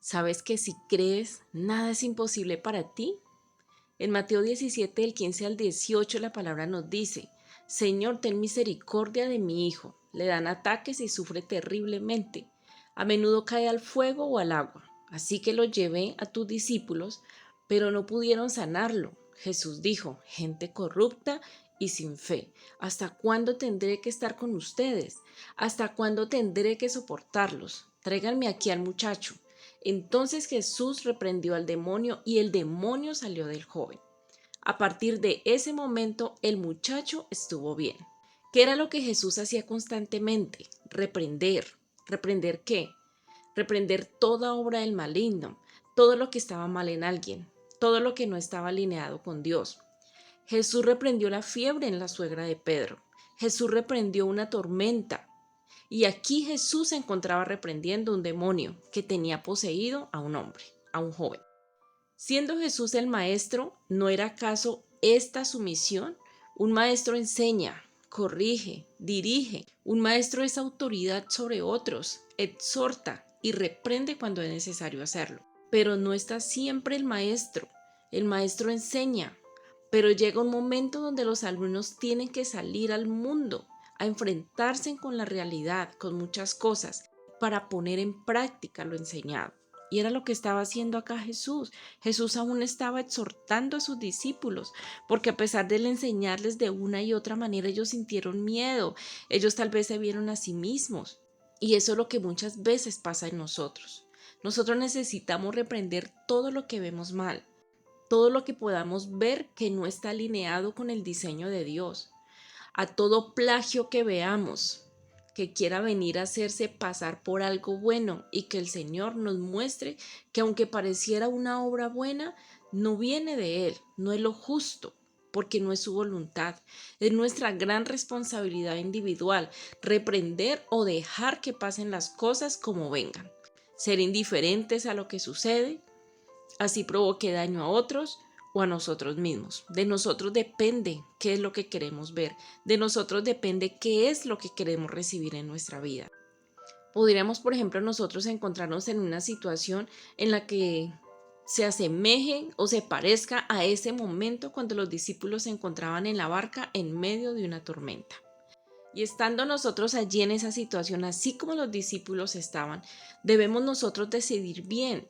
¿Sabes que si crees, nada es imposible para ti? En Mateo 17, del 15 al 18, la palabra nos dice: Señor, ten misericordia de mi hijo. Le dan ataques y sufre terriblemente. A menudo cae al fuego o al agua. Así que lo llevé a tus discípulos, pero no pudieron sanarlo. Jesús dijo: gente corrupta y sin fe, ¿hasta cuándo tendré que estar con ustedes? ¿Hasta cuándo tendré que soportarlos? Tráiganme aquí al muchacho. Entonces Jesús reprendió al demonio y el demonio salió del joven. A partir de ese momento, el muchacho estuvo bien. ¿Qué era lo que Jesús hacía constantemente? Reprender. ¿Reprender qué? Reprender toda obra del maligno, todo lo que estaba mal en alguien, todo lo que no estaba alineado con Dios. Jesús reprendió la fiebre en la suegra de Pedro. Jesús reprendió una tormenta. Y aquí Jesús se encontraba reprendiendo un demonio que tenía poseído a un hombre, a un joven. Siendo Jesús el maestro, ¿no era acaso esta su misión? Un maestro enseña, corrige, dirige. Un maestro es autoridad sobre otros, exhorta y reprende cuando es necesario hacerlo. Pero no está siempre el maestro. El maestro enseña, pero llega un momento donde los alumnos tienen que salir al mundo, a enfrentarse con la realidad, con muchas cosas, para poner en práctica lo enseñado. Y era lo que estaba haciendo acá Jesús. Jesús aún estaba exhortando a sus discípulos, porque a pesar de enseñarles de una y otra manera, ellos sintieron miedo. Ellos tal vez se vieron a sí mismos. Y eso es lo que muchas veces pasa en nosotros. Nosotros necesitamos reprender todo lo que vemos mal, todo lo que podamos ver que no está alineado con el diseño de Dios, a todo plagio que veamos que quiera venir a hacerse pasar por algo bueno, y que el Señor nos muestre que aunque pareciera una obra buena, no viene de Él, no es lo justo, porque no es su voluntad. Es nuestra gran responsabilidad individual reprender o dejar que pasen las cosas como vengan, ser indiferentes a lo que sucede, así provoque daño a otros o a nosotros mismos. De nosotros depende qué es lo que queremos ver, de nosotros depende qué es lo que queremos recibir en nuestra vida. Podríamos, por ejemplo, nosotros encontrarnos en una situación en la que se asemeje o se parezca a ese momento cuando los discípulos se encontraban en la barca en medio de una tormenta. Y estando nosotros allí en esa situación, así como los discípulos estaban, debemos nosotros decidir bien.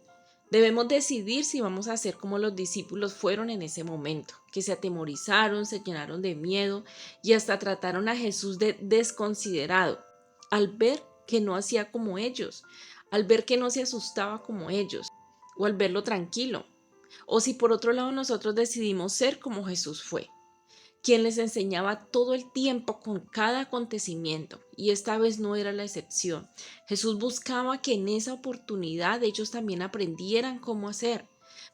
Debemos decidir si vamos a ser como los discípulos fueron en ese momento, que se atemorizaron, se llenaron de miedo y hasta trataron a Jesús de desconsiderado, al ver que no hacía como ellos, al ver que no se asustaba como ellos, o al verlo tranquilo. O si por otro lado nosotros decidimos ser como Jesús fue, quien les enseñaba todo el tiempo con cada acontecimiento, y esta vez no era la excepción. Jesús buscaba que en esa oportunidad ellos también aprendieran cómo hacer.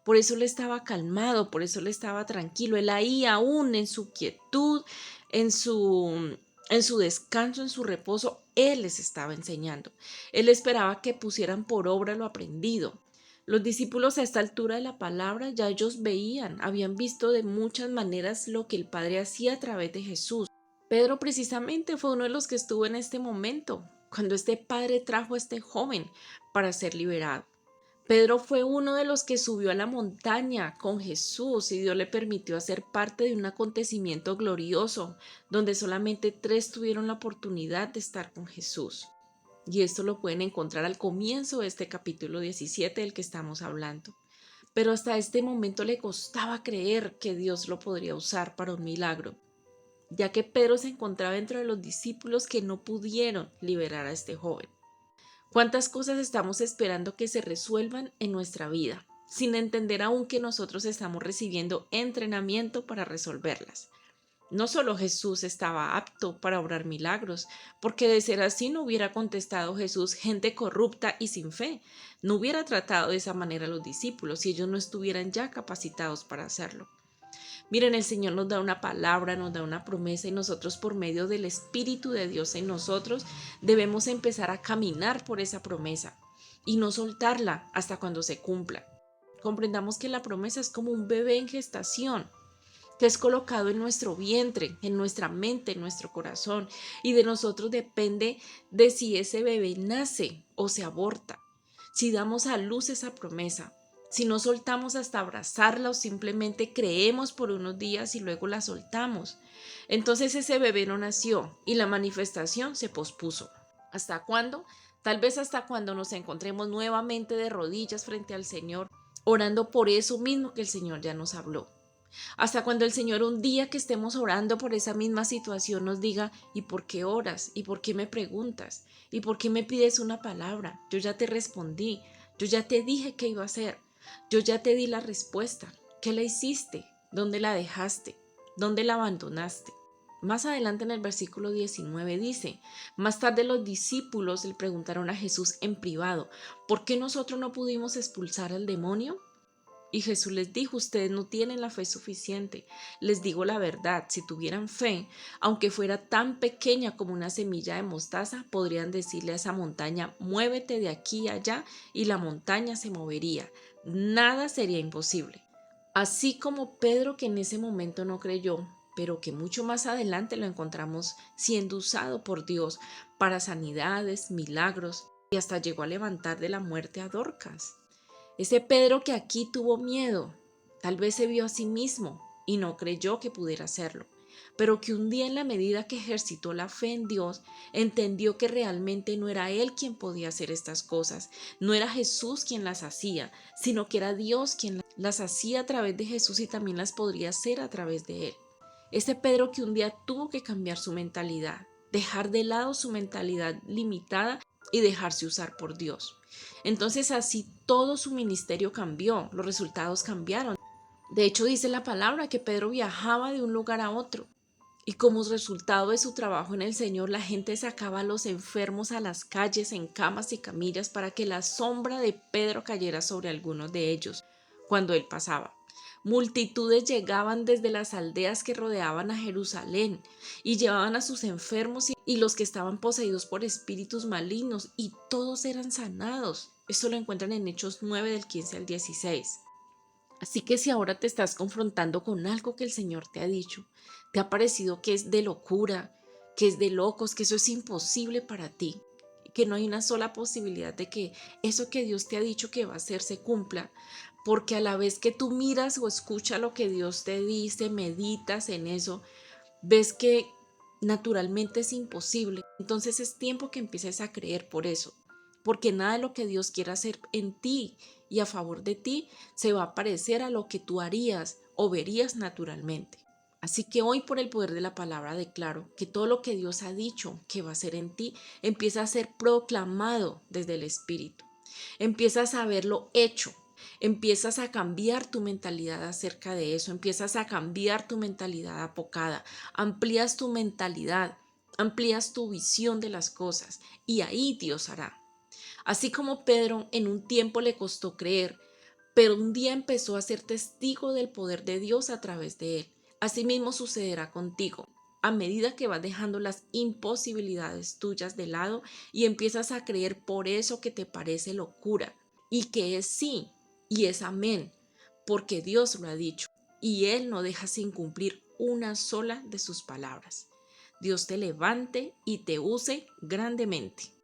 Por eso él estaba calmado, por eso él estaba tranquilo. Él ahí aún en su quietud, en su descanso, en su reposo, él les estaba enseñando. Él esperaba que pusieran por obra lo aprendido. Los discípulos a esta altura de la palabra ya ellos veían, habían visto de muchas maneras lo que el Padre hacía a través de Jesús. Pedro precisamente fue uno de los que estuvo en este momento, cuando este Padre trajo a este joven para ser liberado. Pedro fue uno de los que subió a la montaña con Jesús y Dios le permitió hacer parte de un acontecimiento glorioso, donde solamente 3 tuvieron la oportunidad de estar con Jesús. Y esto lo pueden encontrar al comienzo de este capítulo 17 del que estamos hablando. Pero hasta este momento le costaba creer que Dios lo podría usar para un milagro, ya que Pedro se encontraba entre los discípulos que no pudieron liberar a este joven. ¿Cuántas cosas estamos esperando que se resuelvan en nuestra vida, sin entender aún que nosotros estamos recibiendo entrenamiento para resolverlas? No solo Jesús estaba apto para obrar milagros, porque de ser así no hubiera contestado Jesús gente corrupta y sin fe, no hubiera tratado de esa manera a los discípulos si ellos no estuvieran ya capacitados para hacerlo. Miren, el Señor nos da una palabra, nos da una promesa, y nosotros por medio del Espíritu de Dios en nosotros debemos empezar a caminar por esa promesa y no soltarla hasta cuando se cumpla. Comprendamos que la promesa es como un bebé en gestación, que es colocado en nuestro vientre, en nuestra mente, en nuestro corazón, y de nosotros depende de si ese bebé nace o se aborta. si damos a luz esa promesa, si no soltamos hasta abrazarla o simplemente creemos por unos días y luego la soltamos. Entonces ese bebé no nació y la manifestación se pospuso. ¿Hasta cuándo? Tal vez hasta cuando nos encontremos nuevamente de rodillas frente al Señor, orando por eso mismo que el Señor ya nos habló. Hasta cuando el Señor un día que estemos orando por esa misma situación nos diga, ¿y por qué oras? ¿Y por qué me preguntas? ¿Y por qué me pides una palabra? Yo ya te respondí, yo ya te dije qué iba a hacer, yo ya te di la respuesta. ¿Qué la hiciste? ¿Dónde la dejaste? ¿Dónde la abandonaste? Más adelante en el versículo 19 dice, más tarde los discípulos le preguntaron a Jesús en privado, ¿por qué nosotros no pudimos expulsar al demonio? Y Jesús les dijo, ustedes no tienen la fe suficiente. Les digo la verdad, si tuvieran fe, aunque fuera tan pequeña como una semilla de mostaza, podrían decirle a esa montaña, muévete de aquí a allá, y la montaña se movería. Nada sería imposible. Así como Pedro, que en ese momento no creyó, pero que mucho más adelante lo encontramos siendo usado por Dios para sanidades, milagros, y hasta llegó a levantar de la muerte a Dorcas. Ese Pedro que aquí tuvo miedo, tal vez se vio a sí mismo y no creyó que pudiera hacerlo, pero que un día en la medida que ejercitó la fe en Dios, entendió que realmente no era él quien podía hacer estas cosas, no era Jesús quien las hacía, sino que era Dios quien las hacía a través de Jesús y también las podría hacer a través de él. Ese Pedro que un día tuvo que cambiar su mentalidad, dejar de lado su mentalidad limitada y dejarse usar por Dios. Entonces así todo su ministerio cambió, los resultados cambiaron. De hecho dice la palabra que Pedro viajaba de un lugar a otro y como resultado de su trabajo en el Señor, la gente sacaba a los enfermos a las calles en camas y camillas para que la sombra de Pedro cayera sobre algunos de ellos cuando él pasaba. Multitudes llegaban desde las aldeas que rodeaban a Jerusalén y llevaban a sus enfermos y los que estaban poseídos por espíritus malignos y todos eran sanados. Esto lo encuentran en Hechos 9 del 15 al 16. Así que si ahora te estás confrontando con algo que el Señor te ha dicho, te ha parecido que es de locura, que es de locos, que eso es imposible para ti, que no hay una sola posibilidad de que eso que Dios te ha dicho que va a hacer se cumpla, porque a la vez que tú miras o escuchas lo que Dios te dice, meditas en eso, ves que naturalmente es imposible. Entonces es tiempo que empieces a creer por eso, porque nada de lo que Dios quiera hacer en ti y a favor de ti se va a parecer a lo que tú harías o verías naturalmente. Así que hoy por el poder de la palabra declaro que todo lo que Dios ha dicho que va a hacer en ti empieza a ser proclamado desde el Espíritu. Empiezas a verlo hecho. Empiezas a cambiar tu mentalidad acerca de eso, empiezas a cambiar tu mentalidad apocada, amplías tu mentalidad, amplías tu visión de las cosas y ahí Dios hará. Así como Pedro en un tiempo le costó creer, pero un día empezó a ser testigo del poder de Dios a través de él. Asimismo sucederá contigo. A medida que vas dejando las imposibilidades tuyas de lado y empiezas a creer por eso que te parece locura y que es sí y es amén, porque Dios lo ha dicho y Él no deja sin cumplir una sola de sus palabras. Dios te levante y te use grandemente.